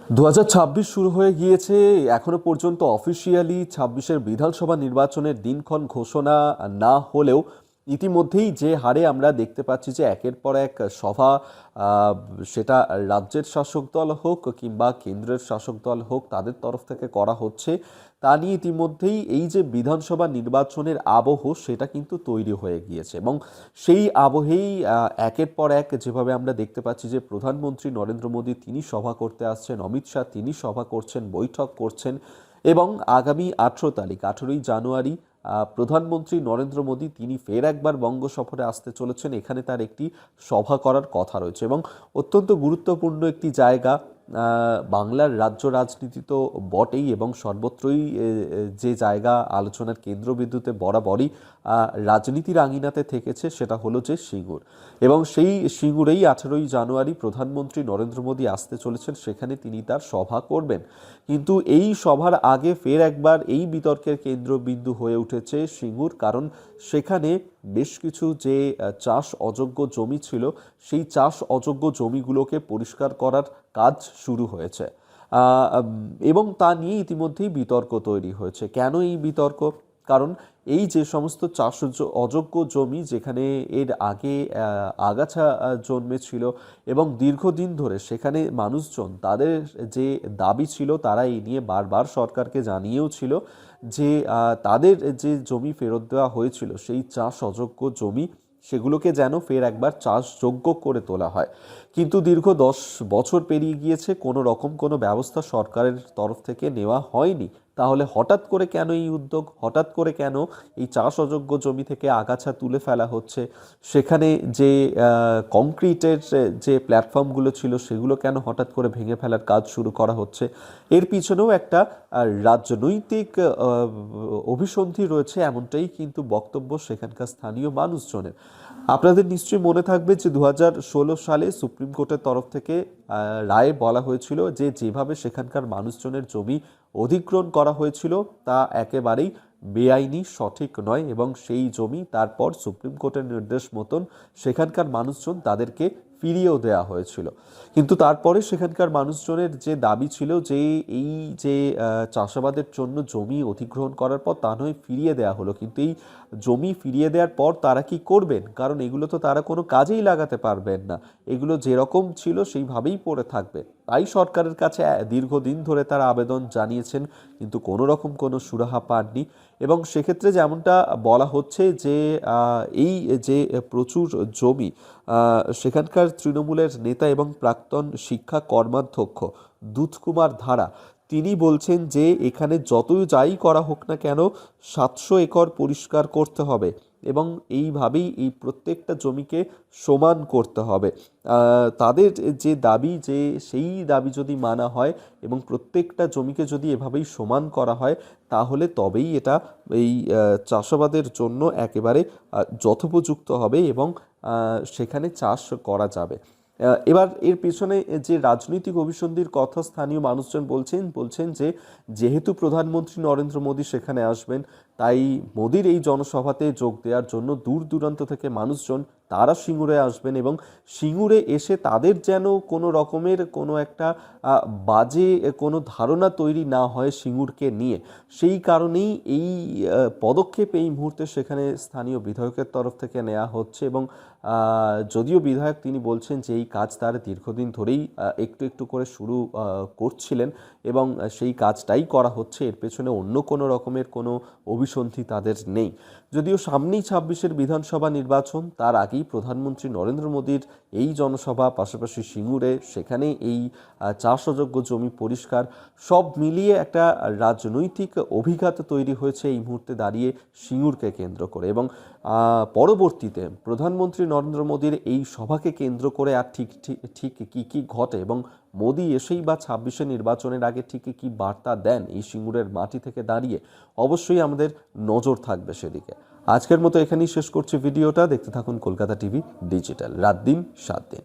2026 শুরু হয়ে গিয়েছে। এখনো পর্যন্ত অফিসিয়ালি 26-এর বিধানসভা নির্বাচনের দিনক্ষণ ঘোষণা না হলেও ইতিমধ্যেই যে হারে আমরা দেখতে পাচ্ছি যে একের পর এক সভা, সেটা রাজ্যের শাসক দল হোক কিংবা কেন্দ্রের শাসক দল হোক, তাদের তরফ থেকে করা হচ্ছে, তা নিয়ে ইতিমধ্যেই এই যে বিধানসভা নির্বাচনের আবহ সেটা কিন্তু তৈরি হয়ে গিয়েছে। এবং সেই আবহেই একের পর এক যেভাবে আমরা দেখতে পাচ্ছি যে প্রধানমন্ত্রী নরেন্দ্র মোদী তিনি সভা করতে আসছেন, অমিত শাহ তিনি সভা করছেন, বৈঠক করছেন। এবং আগামী 18ই জানুয়ারি প্রধানমন্ত্রী নরেন্দ্র মোদী তিনি ফের একবার বঙ্গ সফরে আসতে চলেছেন। এখানে তার একটি সভা করার কথা রয়েছে এবং অত্যন্ত গুরুত্বপূর্ণ একটি জায়গা। বাংলার রাজ্য রাজনীতি তো বটেই এবং সর্বত্রই যে জায়গা আলোচনার কেন্দ্রবিন্দুতে বরাবরই রাজনীতির আঙিনাতে থেকেছে সেটা হলো যে সিঙ্গুর। এবং সেই সিঙ্গুরেই 18ই জানুয়ারি প্রধানমন্ত্রী নরেন্দ্র মোদী আসতে চলেছেন, সেখানে তিনি তার সভা করবেন। কিন্তু এই সভার আগে ফের একবার এই বিতর্কের কেন্দ্রবিন্দু হয়ে উঠেছে সিঙ্গুর, কারণ সেখানে বেশ কিছু যে চাষ অযোগ্য জমি ছিল সেই চাষ অযোগ্য জমিগুলোকে পরিষ্কার করার কাজ শুরু হয়েছে এবং তা নিয়ে ইতিমধ্যেই বিতর্ক তৈরি হয়েছে। কেন এই বিতর্ক? কারণ এই যে সমস্ত চাষ অযোগ্য জমি যেখানে এর আগে আগাছা জন্মেছিল এবং দীর্ঘদিন ধরে সেখানে মানুষজন তাদের যে দাবি ছিল তারা এই নিয়ে বারবার সরকারকে জানিয়েও ছিল যে তাদের যে জমি ফেরত দেওয়া হয়েছিল সেই চাষ অযোগ্য জমি সেগুলোকে যেন ফের একবার চাষযোগ্য করে তোলা হয়। কিন্তু দীর্ঘ 10 বছর পেরিয়ে গিয়েছে, কোনো রকম কোনো ব্যবস্থা সরকারের তরফ থেকে নেওয়া হয়নি। তাহলে হঠাৎ করে কেন এই উদ্যোগ? হঠাৎ করে কেন এই চাষ অযোগ্য জমি থেকে আগাছা তুলে ফেলা হচ্ছে? সেখানে যে কংক্রিটের যে প্ল্যাটফর্মগুলো ছিল সেগুলো কেন হঠাৎ করে ভেঙে ফেলার কাজ শুরু করা হচ্ছে? এর পিছনেও একটা রাজনৈতিক অভিসন্ধি রয়েছে, এমনটাই কিন্তু বক্তব্য সেখানকার স্থানীয় মানুষজনের। আপনাদের নিশ্চয়ই মনে থাকবে যে 2016 সালে সুপ্রিম কোর্টের তরফ থেকে রায়ে বলা হয়েছিল যে যেভাবে সেখানকার মানুষজনের জমি অধিগ্রহণ করা হয়েছিল তা একেবারেই বেআইনি, সঠিক নয় এবং সেই জমি তারপর সুপ্রিম কোর্টের নির্দেশ মতন সেখানকার মানুষজন তাদেরকে ফিরিয়েও দেওয়া হয়েছিল। কিন্তু তারপরে সেখানকার মানুষজনের যে দাবি ছিল যে এই যে চাষাবাদের জন্য জমি অধিগ্রহণ করার পর তা নয় ফিরিয়ে দেওয়া হলো, কিন্তু এই জমি ফিরিয়ে দেওয়ার পর তারা কি করবেন? কারণ এগুলো তো তারা কোনো কাজেই লাগাতে পারবেন না, এগুলো যেরকম ছিল সেইভাবেই পড়ে থাকবে। তাই সরকারের কাছে দীর্ঘদিন ধরে তারা আবেদন জানিয়েছেন, কিন্তু কোনো রকম কোনো সুরাহা পাননি। এবং সেক্ষেত্রে যেমনটা বলা হচ্ছে যে এই যে প্রচুর জমি, সেখানকার তৃণমূলের নেতা এবং প্রাক্তন শিক্ষা কর্মাধ্যক্ষ দুধকুমার ধারা তিনি বলছেন যে এখানে যতই যাই করা হোক না কেন 700 একর পরিষ্কার করতে হবে এবং এইভাবেই এই প্রত্যেকটা জমিকে সমান করতে হবে। তাদের যে দাবি, যে সেই দাবি যদি মানা হয় এবং প্রত্যেকটা জমিকে যদি এভাবেই সমান করা হয় তাহলে তবেই এটা এই চাষাবাদের জন্য একেবারে যথোপযুক্ত হবে এবং সেখানে চাষ করা যাবে। এবার এর পেছনে যে রাজনৈতিক অভিসন্ধির কথা স্থানীয় মানুষজন বলছেন যে যেহেতু প্রধানমন্ত্রী নরেন্দ্র মোদী সেখানে আসবেন, তাই মোদীর এই জনসভাতে যোগ দেওয়ার জন্য দূর দূরান্ত থেকে মানুষজন তারা সিঙ্গুরে আসবেন এবং সিঙ্গুরে এসে তাদের যেন কোনো রকমের কোনো একটা বাজে কোনো ধারণা তৈরি না হয় সিঙ্গুরকে নিয়ে, সেই কারণেই এই পদক্ষেপ এই মুহূর্তে সেখানে স্থানীয় বিধায়কের তরফ থেকে নেওয়া হচ্ছে। এবং যদিও বিধায়ক তিনি বলছেন যে এই কাজ তারা দীর্ঘদিন ধরেই একটু একটু করে শুরু করছিলেন এবং সেই কাজটাই করা হচ্ছে, এর পেছনে অন্য কোনো রকমের কোনো অভিসন্ধি তাদের নেই। যদিও সামনেই 26-এর বিধানসভা নির্বাচন, তার আগেই প্রধানমন্ত্রী নরেন্দ্র মোদীর এই জনসভা, পাশাপাশি সিঙ্গুরে সেখানে এই চাষযোগ্য জমি পরিষ্কার, সব মিলিয়ে একটা রাজনৈতিক অভিঘাত তৈরি হয়েছে এই মুহূর্তে দাঁড়িয়ে সিঙ্গুরকে কেন্দ্র করে। এবং পরবর্তীতে প্রধানমন্ত্রী নরেন্দ্র মোদীর এই সভাকে কেন্দ্র করে আর ঠিক কি ঘটে এবং মোদী এসেই বা 26-এর নির্বাচনের আগে ঠিক কি বার্তা দেন এই সিঙ্গুরের মাটি থেকে দাঁড়িয়ে, অবশ্যই আমাদের নজর থাকবে সেদিকে। আজকের মতো এখানেই শেষ করছি ভিডিওটা। দেখতে থাকুন কলকাতা টিভি ডিজিটাল, রাত দিন 7 দিন।